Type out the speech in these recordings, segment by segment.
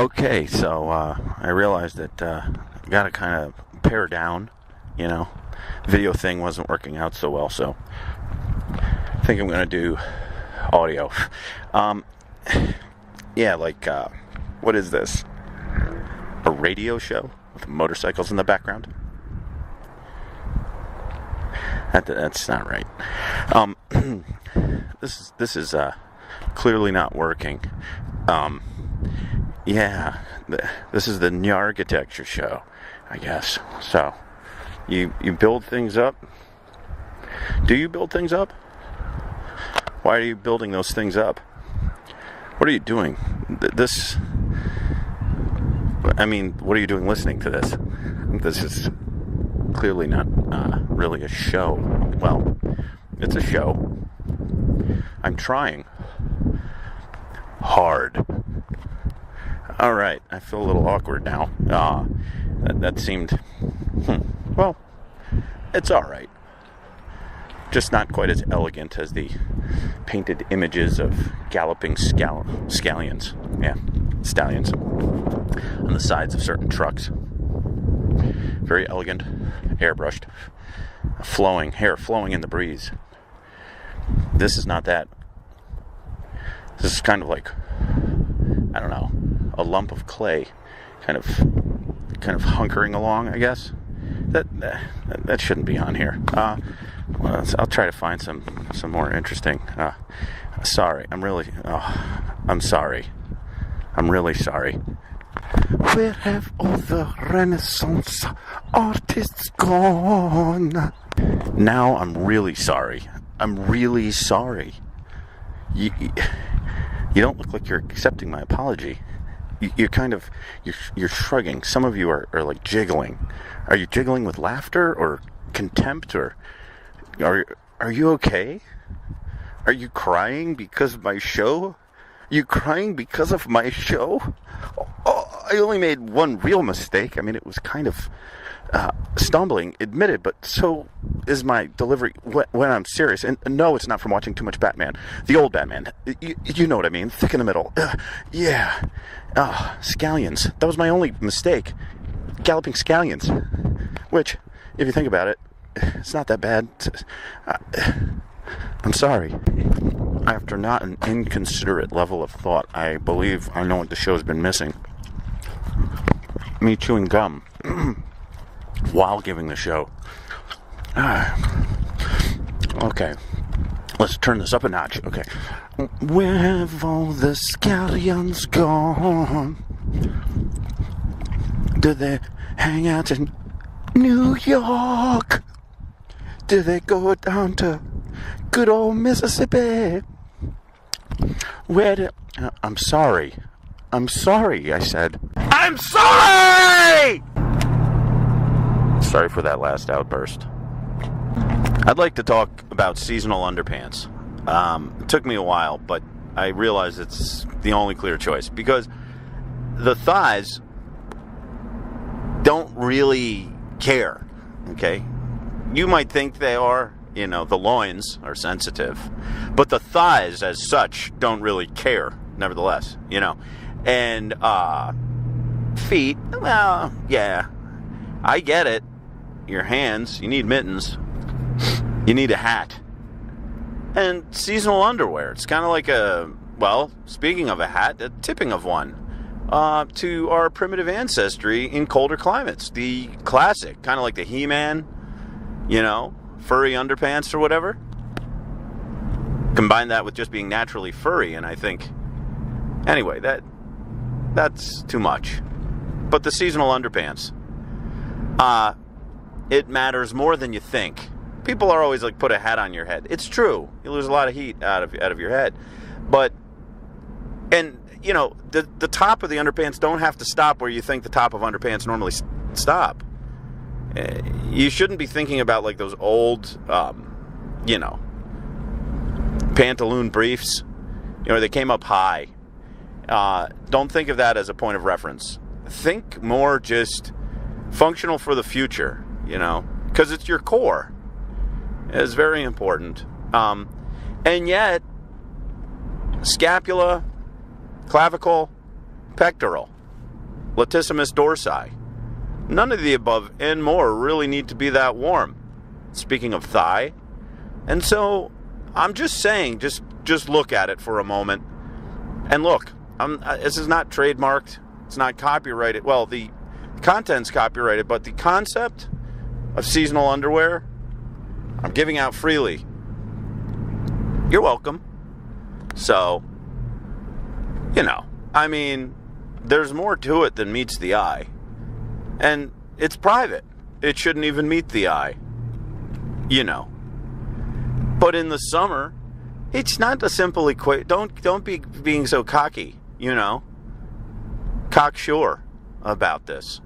Okay, so I realized that I got to kind of pare down, Video thing wasn't working out so well, so I think I'm going to do audio. What is this? A radio show with motorcycles in the background? That's not right. This is clearly not working. This is the new architecture show, I guess. So, you build things up? Do you build things up? Why are you building those things up? What are you doing? What are you doing listening to this? This is clearly not really a show. Well, it's a show. I'm trying hard. Alright, I feel a little awkward now. That seemed... Well, it's alright. Just not quite as elegant as the painted images of galloping scallions. Yeah, stallions. On the sides of certain trucks. Very elegant, airbrushed. Hair flowing in the breeze. This is not that. This is kind of like, I don't know, a lump of clay, kind of hunkering along, I guess. That shouldn't be on here. I'll try to find some more interesting. Sorry, I'm sorry. I'm really sorry. Where have all the Renaissance artists gone? Now I'm really sorry. I'm really sorry. You don't look like you're accepting my apology. You're shrugging. Some of you are like jiggling. Are you jiggling with laughter or contempt, or are you okay? Are you crying because of my show? Are you crying because of my show? Oh, I only made one real mistake. It was kind of stumbling, admitted, but so is my delivery when I'm serious. And no, it's not from watching too much Batman. The old Batman. You know what I mean. Thick in the middle. Scallions. That was my only mistake. Galloping scallions. Which, if you think about it, it's not that bad. I'm sorry. After not an inconsiderate level of thought, I believe I know what the show's been missing. Me chewing gum while giving the show. Okay. Let's turn this up a notch. Okay. Where have all the scallions gone? Do they hang out in New York? Do they go down to good old Mississippi? I'm sorry. I'm sorry, I said. I'm sorry! Sorry for that last outburst. I'd like to talk about seasonal underpants. It took me a while, but I realize it's the only clear choice, because the thighs don't really care, okay? You might think they are, the loins are sensitive, but the thighs as such don't really care, nevertheless, And feet, well, yeah, I get it. Your hands, you need mittens, you need a hat, and seasonal underwear. It's kind of like speaking of a hat, a tipping of one to our primitive ancestry in colder climates. The classic, kind of like the He-Man, furry underpants or whatever. Combine that with just being naturally furry, and I think, anyway, that's too much. But the seasonal underpants, it matters more than you think. People are always like, put a hat on your head. It's true. You lose a lot of heat out of your head. But, the top of the underpants don't have to stop where you think the top of underpants normally stop. You shouldn't be thinking about like those old, pantaloon briefs, they came up high. Don't think of that as a point of reference. Think more just functional for the future, because it's your core. It's very important. And yet, scapula, clavicle, pectoral. latissimus dorsi. None of the above and more really need to be that warm. Speaking of thigh. And so, I'm just saying, just look at it for a moment. And look, this is not trademarked. It's not copyrighted. Well, the content's copyrighted, but the concept of seasonal underwear, I'm giving out freely. You're welcome. So, I mean, there's more to it than meets the eye. And it's private. It shouldn't even meet the eye. But in the summer, it's not a simple equation. Don't be being so cocky, cocksure about this.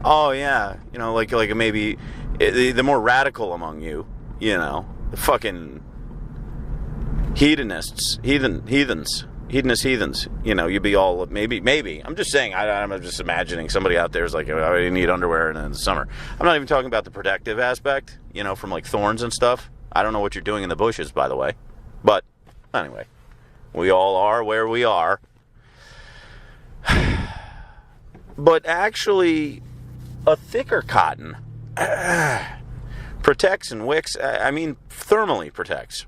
Oh yeah, like maybe the more radical among you, the fucking hedonists, heathens. You'd be all maybe. I'm just saying. I'm just imagining somebody out there is like, oh, you need underwear in the summer. I'm not even talking about the protective aspect, from like thorns and stuff. I don't know what you're doing in the bushes, by the way. But anyway, we all are where we are. But actually, a thicker cotton protects and wicks. Thermally protects.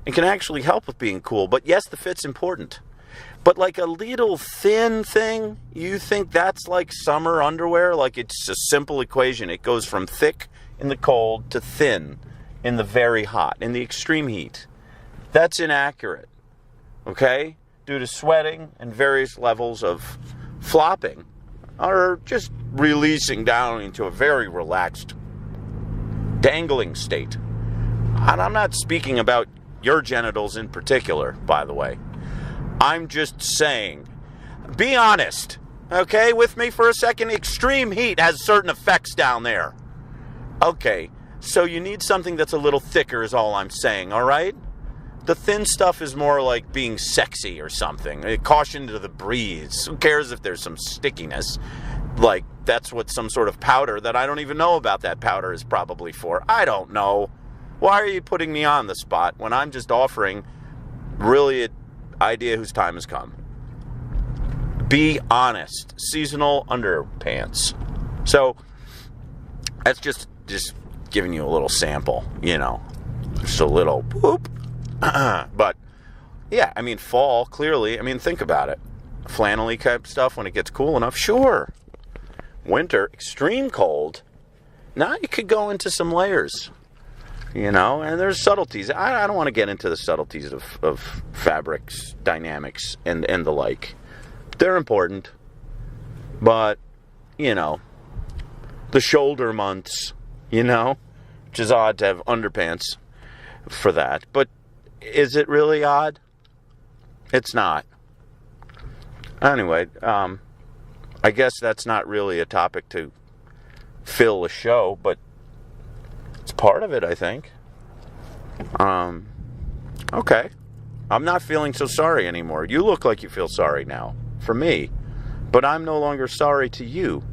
It can actually help with being cool. But yes, the fit's important. But like a little thin thing, you think that's like summer underwear? Like it's a simple equation. It goes from thick in the cold to thin in the very hot, in the extreme heat. That's inaccurate. Okay? Due to sweating and various levels of flopping, or just releasing down into a very relaxed, dangling state. And I'm not speaking about your genitals in particular, by the way. I'm just saying, be honest, okay, with me for a second. Extreme heat has certain effects down there. Okay, so you need something that's a little thicker is all I'm saying, all right? The thin stuff is more like being sexy or something. Caution to the breeze. Who cares if there's some stickiness? Like, that's what some sort of powder that I don't even know about that powder is probably for. I don't know. Why are you putting me on the spot when I'm just offering really an idea whose time has come? Be honest. Seasonal underpants. So, that's just giving you a little sample, Just a little whoop. But, yeah, fall, clearly. Think about it. Flannel-y type stuff when it gets cool enough, sure. Winter, extreme cold. Now you could go into some layers, and there's subtleties. I don't want to get into the subtleties of fabrics, dynamics, and the like. They're important. But, the shoulder months, which is odd to have underpants for that. But is it really odd? It's not. Anyway, I guess that's not really a topic to fill a show, but it's part of it, I think. Okay. I'm not feeling so sorry anymore. You look like you feel sorry now for me, but I'm no longer sorry to you.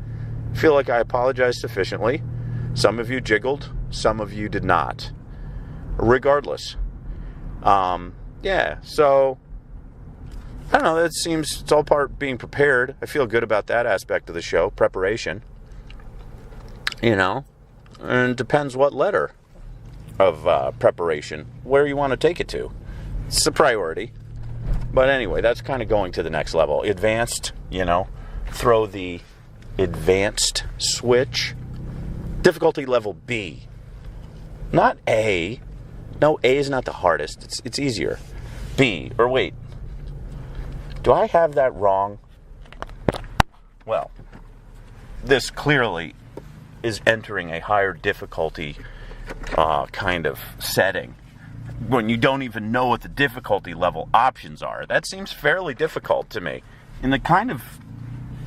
I feel like I apologized sufficiently. Some of you jiggled, some of you did not. Regardless. Yeah, so I don't know, it's all part being prepared. I feel good about that aspect of the show, preparation. And it depends what letter of preparation, where you want to take it to. It's a priority. But anyway, that's kind of going to the next level. Advanced, throw the advanced switch. Difficulty level B. Not A. No, A is not the hardest. It's easier. B, or wait. Do I have that wrong? Well, this clearly is entering a higher difficulty kind of setting. When you don't even know what the difficulty level options are. That seems fairly difficult to me. In the kind of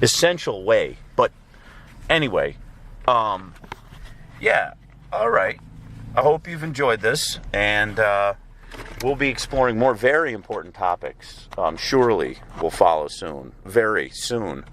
essential way. But anyway, yeah, all right. I hope you've enjoyed this, and we'll be exploring more very important topics. Surely will follow soon, very soon.